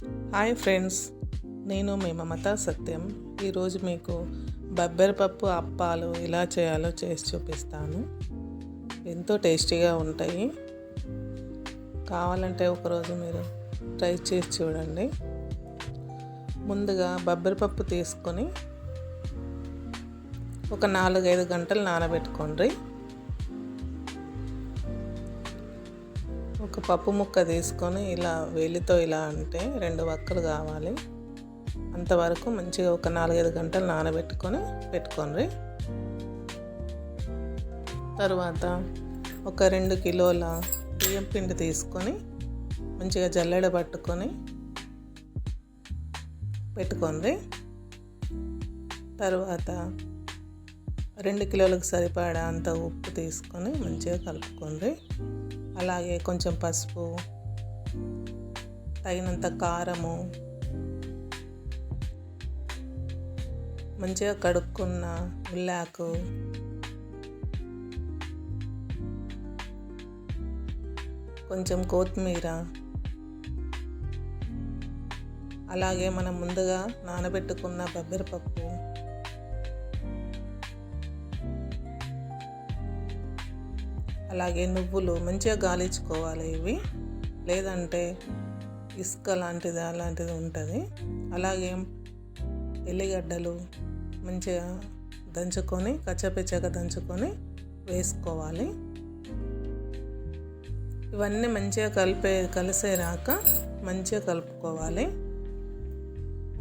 Hi friends, నేను మీ మమతా సత్యం. ఈరోజు మీకు బబ్బెరపప్పు అప్పాలు ఎలా చేయాలో చేసి చూపిస్తాను. ఎంతో టేస్టీగా ఉంటాయి. కావాలంటే ఒకరోజు మీరు ట్రై చేసి చూడండి. ముందుగా బబ్బెరపప్పు తీసుకొని ఒక 4-5 గంటలు నానబెట్టుకోండి. ఒక పప్పు ముక్క తీసుకొని ఇలా వేలితో ఇలా అంటే 2 వక్కలు కావాలి. అంతవరకు మంచిగా ఒక 4-5 గంటలు నానబెట్టుకొని పెట్టుకోండి. తర్వాత ఒక 2 కిలోల బియ్యం పిండి తీసుకొని మంచిగా జల్లెడ పట్టుకొని పెట్టుకోండి. తర్వాత 2 కిలోలకు సరిపడా అంత ఉప్పు తీసుకొని మంచిగా కలుపుకోండి. అలాగే కొంచెం పసుపు, తగినంత కారము, మంచిగా కడుక్కున్న ఉల్లాకు, కొంచెం కొత్తిమీర, అలాగే మనం ముందుగా నానబెట్టుకున్న బబ్బెరపప్పు, అలాగే నువ్వులు మంచిగా గాలించుకోవాలి. ఇవి లేదంటే ఇసుక అలాంటిది ఉంటుంది. అలాగే ఎల్లిగడ్డలు మంచిగా దంచుకొని కచ్చపిచ్చగా దంచుకొని వేసుకోవాలి. ఇవన్నీ మంచిగా కలిసేరాక మంచిగా కలుపుకోవాలి.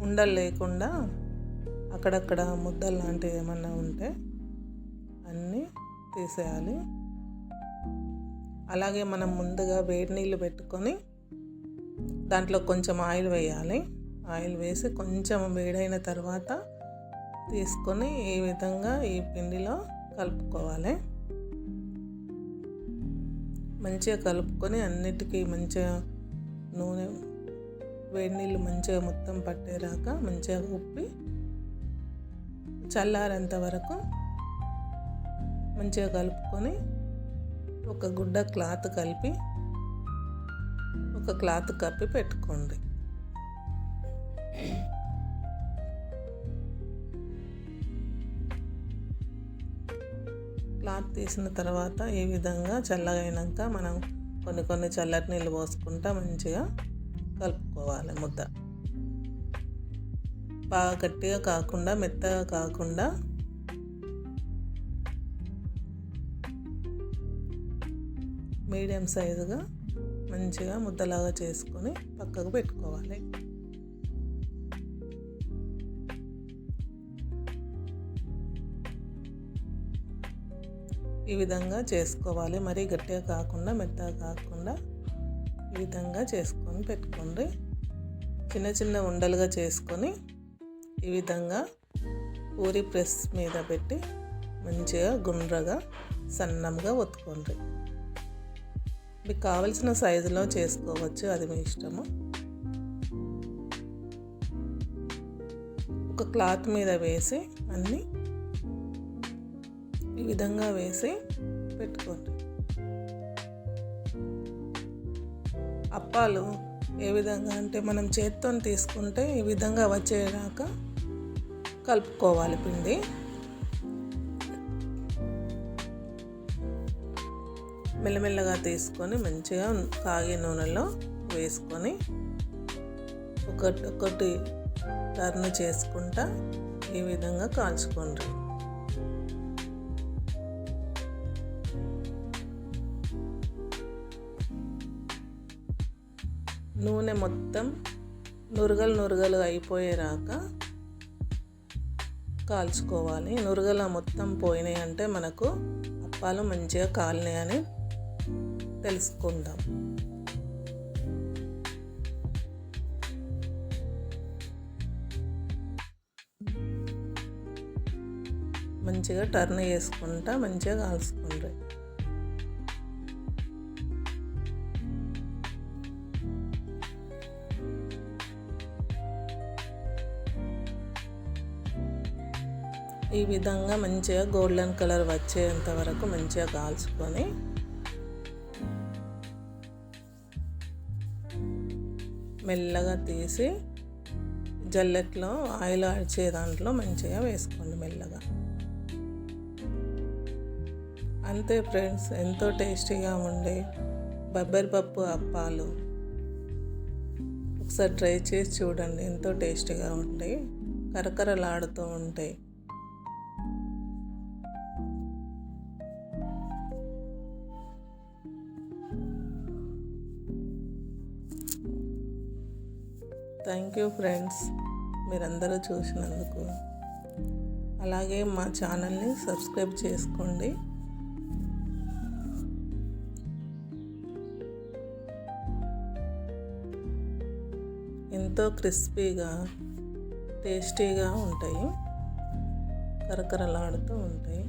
ఉండలు లేకుండా అక్కడక్కడ ముద్దలు లాంటివి ఏమన్నా ఉంటే అన్నీ తీసేయాలి. అలాగే మనం ముందుగా వేడి నీళ్ళు పెట్టుకొని దాంట్లో కొంచెం ఆయిల్ వేయాలి. ఆయిల్ వేసి కొంచెం వేడైన తర్వాత తీసుకొని ఈ విధంగా ఈ పిండిలో కలుపుకోవాలి. మంచిగా కలుపుకొని అన్నిటికీ మంచిగా నూనె వేడి నీళ్ళు మంచిగా మొత్తం పట్టేరాక మంచిగా ఉప్పి చల్లారేంత వరకు మంచిగా కలుపుకొని ఒక గుడ్డ క్లాత్ కప్పి పెట్టుకోండి. క్లాత్ తీసిన తర్వాత ఈ విధంగా చల్లగైనాక మనం కొన్ని చల్లటి నీళ్ళు పోసుకుంటా మంచిగా కలుపుకోవాలి. ముద్ద బాగా గట్టిగా కాకుండా మెత్తగా కాకుండా మీడియం సైజుగా మంచిగా ముద్దలాగా చేసుకొని పక్కకు పెట్టుకోవాలి. ఈ విధంగా చేసుకోవాలి. మరీ గట్టిగా కాకుండా మెత్తగా కాకుండా ఈ విధంగా చేసుకొని పెట్టుకోండి. చిన్న ఉండలుగా చేసుకొని ఈ విధంగా పూరి ప్రెస్ మీద పెట్టి మంచిగా గుండ్రగా సన్నంగా ఒత్తుకోండి. మీకు కావలసిన సైజులో చేసుకోవచ్చు, అది మీ ఇష్టము. ఒక క్లాత్ మీద వేసి అన్నీ ఈ విధంగా వేసి పెట్టుకోండి. అప్పాలు ఏ విధంగా అంటే మనం చేత్తో తీసుకుంటే ఈ విధంగా వచ్చేదాకా కలుపుకోవాలి పిండి. మెల్లమెల్లగా తీసుకొని మంచిగా కాగే నూనెలో వేసుకొని ఒకటి టర్న్ చేసుకుంటా ఈ విధంగా కాల్చుకోండి. నూనె మొత్తం నురగలు అయిపోయేరాక కాల్చుకోవాలి. నురగలు మొత్తం పోయినాయి అంటే మనకు అప్పాలు మంచిగా కాలినాయని తెలుసుకుందాం. మంచిగా టర్న్ చేసుకుంటా మంచిగా కాల్చుకోండి. ఈ విధంగా మంచిగా గోల్డెన్ కలర్ వచ్చేంత వరకు మంచిగా కాల్చుకొని మెల్లగా తీసి జల్లెట్లో ఆయిల్ ఆడ్చే దాంట్లో మంచిగా వేసుకోండి మెల్లగా. అంతే ఫ్రెండ్స్, ఎంతో టేస్టీగా ఉండే బొబ్బరి పప్పు అప్పాలు ఒకసారి ట్రై చేసి చూడండి. ఎంతో టేస్టీగా ఉంటాయి, కరకరలాడుతూ ఉంటాయి. థ్యాంక్ యూ ఫ్రెండ్స్, మీరందరూ చూసినందుకు. అలాగే మా ఛానల్ని సబ్స్క్రైబ్ చేసుకోండి. ఎంతో క్రిస్పీగా టేస్టీగా ఉంటాయి, కరకరలాడుతూ ఉంటాయి.